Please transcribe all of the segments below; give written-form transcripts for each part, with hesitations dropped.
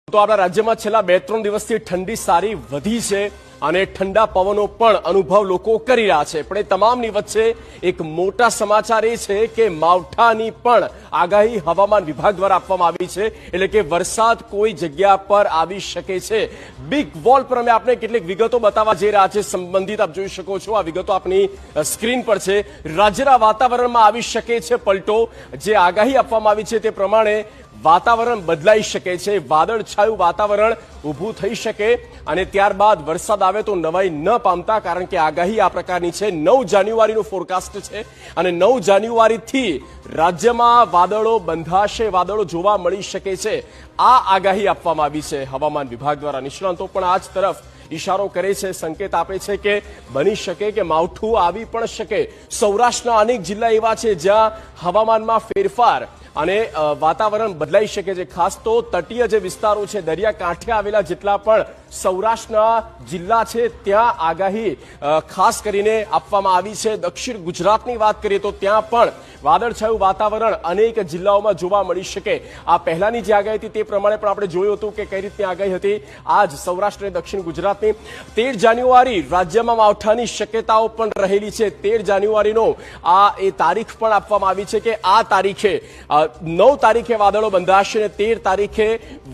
તો આપણા રાજ્યમાં છેલ્લા 2-3 દિવસથી ઠંડી સારી વધી છે અને ઠંડા પવનો પણ અનુભવ લોકો કરી રહ્યા છે। પણ એ તમામની વચ્ચે એક મોટા સમાચાર એ છે કે માવઠાની પણ આગાહી હવામાન વિભાગ દ્વારા આપવામાં આવી છે, એટલે કે વરસાદ કોઈ જગ્યા પર આવી શકે છે। બિગ વોલ પર અમે આપને કેટલીક વિગતો બતાવવા જઈ રહ્યા છે। સંબંધિત આપ જોઈ શકો છો, આ વિગતો આપની સ્ક્રીન પર છે। રાજ્યના વાતાવરણમાં આવી શકે છે પલટો। જે આગાહી આપવામાં આવી છે તે પ્રમાણે વાતાવરણ બદલાઈ શકે છે, વાદળછાયું વાતાવરણ ઊભું થઈ શકે અને ત્યારબાદ વરસાદ આવે તો નવાઈ ન પામતા, કારણ કે આગાહી આ પ્રકારની છે। 9 જાન્યુઆરીનું ફોરકાસ્ટ છે અને 9 જાન્યુઆરીથી રાજ્યમાં વાદળો બંધાશે, વાદળો જોવા મળી શકે છે। આ આગાહી આપવામાં આવી છે હવામાન વિભાગ દ્વારા। નિષ્ણાંતો પણ આ જ તરફ ઇશારો કરે છે, સંકેત આપે છે કે બની શકે કે માવઠું આવી પણ શકે। સૌરાષ્ટ્રના અનેક જિલ્લા એવા છે જ્યાં હવામાનમાં ફેરફાર અને વાતાવરણ બદલાઈ શકે છે। ખાસ તો તટીય જે વિસ્તારો છે, દરિયાકાંઠે આવેલા જેટલા પણ સૌરાષ્ટ્રના જિલ્લા છે ત્યાં આગાહી ખાસ કરીને આપવામાં આવી છે। દક્ષિણ ગુજરાતની વાત કરીએ તો ત્યાં પણ વાદળછાયું વાતાવરણ અનેક જિલ્લાઓમાં જોવા મળી શકે। આ પહેલાની જે આગાહી હતી તે પ્રમાણે પણ આપણે જોયું હતું કે કઈ રીતની આગાહી હતી। આજ સૌરાષ્ટ્ર અને દક્ષિણ ગુજરાતની 13 જાન્યુઆરી રાજ્યમાં માવઠાની શક્યતાઓ પણ રહેલી છે। 13 જાન્યુઆરીનો આ એ તારીખ પણ આપવામાં આવી છે કે આ તારીખે 9 તારીખે વાદળો બંધાશે અને 13 તારીખે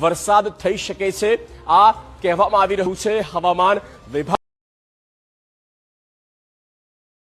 વરસાદ થઈ શકે છે। આ કહેવામાં આવી રહ્યું છે હવામાન વિભાગ।